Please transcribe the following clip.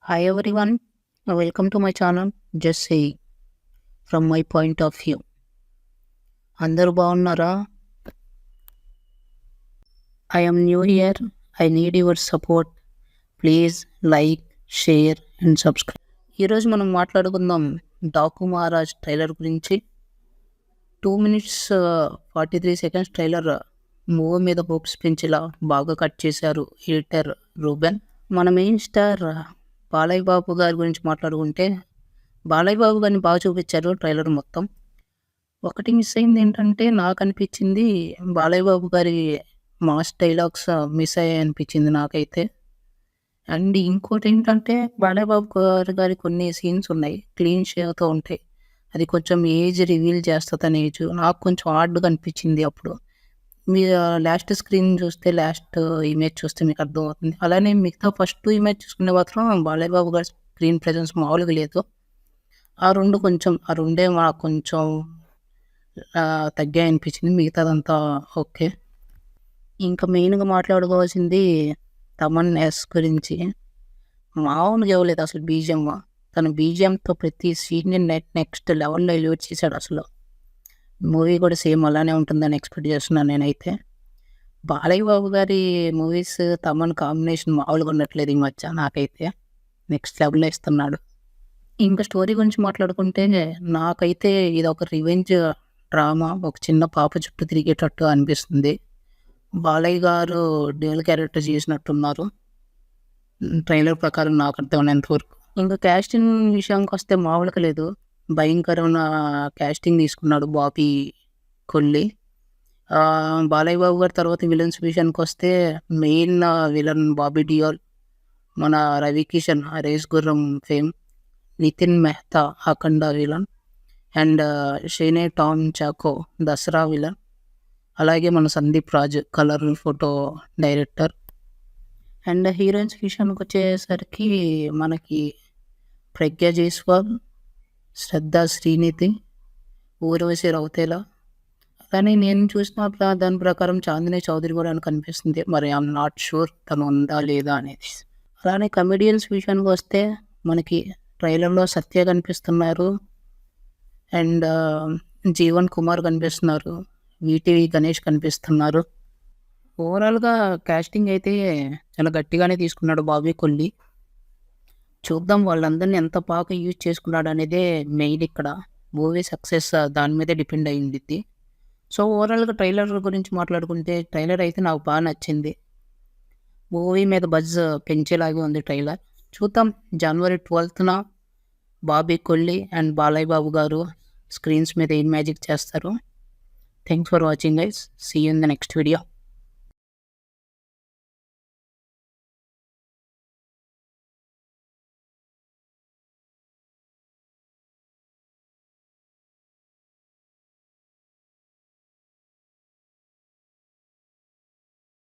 Hi everyone, welcome to my channel. Just say from my point of view. అందరూ బాగున్నారా? I am new here. I need your support. Please like, share and subscribe. ఈరోజు మనం మాట్లాడుకుందాం Daaku Maharaj trailer గురించి. 2 minutes 43 seconds trailer movie మీద hopes పెంచేలా బాగా cut చేశారు editor Reuben. మన మెయిన్ స్టార్ బాలయ్య బాబు గారి గురించి మాట్లాడుకుంటే బాలయ్య బాబు గారిని బాగా చూపించారు ట్రైలర్ మొత్తం. ఒకటి మిస్ అయింది ఏంటంటే నాకు అనిపించింది బాలయ్య బాబు గారి మాస్ డైలాగ్స్ మిస్ అయ్యాయి అనిపించింది నాకైతే. అండ్ ఇంకోటి ఏంటంటే బాలయ్య బాబు గారి కొన్ని సీన్స్ ఉన్నాయి క్లీన్ షేవ్తో ఉంటాయి, అది కొంచెం ఏజ్ రివీల్ చేస్తుంది అని ఏజ్ నాకు కొంచెం హార్డ్గా అనిపించింది. అప్పుడు మీరు లాస్ట్ స్క్రీన్ చూస్తే లాస్ట్ ఇమేజ్ చూస్తే మీకు అర్థమవుతుంది. అలానే మిగతా ఫస్ట్ ఇమేజ్ చూసుకునే మాత్రం బాలయ్య బాబు గారి స్క్రీన్ ప్రెజెన్స్ మామూలుగా లేదు. ఆ రెండే మాకు కొంచెం తగ్గాయి అనిపించింది, మిగతాదంతా ఓకే. ఇంకా మెయిన్గా మాట్లాడుకోవాల్సింది తమన్ ఎస్ గురించి. మామూలుగా ఇవ్వలేదు అసలు బీజిఎం. తన బీజిఎంతో ప్రతి సీన్ని నెక్స్ట్ లెవెల్లో ఎలివేట్ చేశాడు. అసలు మూవీ కూడా సేమ్ అలానే ఉంటుందని ఎక్స్పెక్ట్ చేస్తున్నాను నేనైతే. బాలయ్య బాబు గారి మూవీస్ తమన్ కాంబినేషన్ మామూలుగా ఉండట్లేదు ఈ మధ్య, నాకైతే నెక్స్ట్ లెవెల్లో ఇస్తున్నాడు. ఇంకా స్టోరీ గురించి మాట్లాడుకుంటే నాకైతే ఇది ఒక రివెంజ్ డ్రామా, ఒక చిన్న పాప చుట్టూ తిరిగేటట్టు అనిపిస్తుంది. బాలయ్య గారు డ్యూయల్ క్యారెక్టర్ చేసినట్టున్నారు ట్రైలర్ ప్రకారం నాకు అర్థమైనంత వరకు. ఇంకా క్యాస్టింగ్ విషయానికి వస్తే మామూలుగా లేదు, భయంకరమైన క్యాస్టింగ్ తీసుకున్నాడు బాబీ కొల్లి. బాలయ్య బాబు గారి తర్వాత విలన్స్ విషయానికి వస్తే మెయిన్ విలన్ బాబీ డియోల్, మన Ravi Kishan Race Gurram fame, Nitin Mehta Akhanda villain, and Shine Tom Chacko Dasara villain, అలాగే మన Sandeep Raj colour photo director. And heroines విషయానికి వచ్చేసరికి మనకి ప్రజ్ఞా జైస్వాల్, శ్రద్ధా శ్రీనిధి, ఊర్వశి రౌతేలా, కానీ నేను చూసిన దాని ప్రకారం చాందిని చౌదరి కూడా అని కనిపిస్తుంది. మరి ఐఎమ్ నాట్ షూర్ తను ఉందా లేదా అనేది. అలానే కమెడియన్స్ విషయానికి వస్తే మనకి ట్రైలర్లో సత్య కనిపిస్తున్నారు, అండ్ జీవన్ కుమార్ కనిపిస్తున్నారు, వీటీవీ గణేష్ కనిపిస్తున్నారు. ఓవరాల్గా కాస్టింగ్ అయితే చాలా గట్టిగానే తీసుకున్నాడు బాబీ కొల్లి. చూద్దాం వాళ్ళందరినీ ఎంత బాగా యూజ్ చేసుకున్నాడు అనేదే మెయిన్ ఇక్కడ. మూవీ సక్సెస్ దాని మీదే డిపెండ్ అయ్యింది. సో ఓవరాల్గా ట్రైలర్ గురించి మాట్లాడుకుంటే ట్రైలర్ అయితే నాకు బాగా నచ్చింది. మూవీ మీద బజ్ పెంచేలాగే ఉంది ట్రైలర్. చూద్దాం జనవరి 12న బాబీ కొల్లి అండ్ బాలయ్య బాబు గారు స్క్రీన్స్ మీద ఏం మ్యాజిక్ చేస్తారు. Thanks for watching guys, see you in the next video.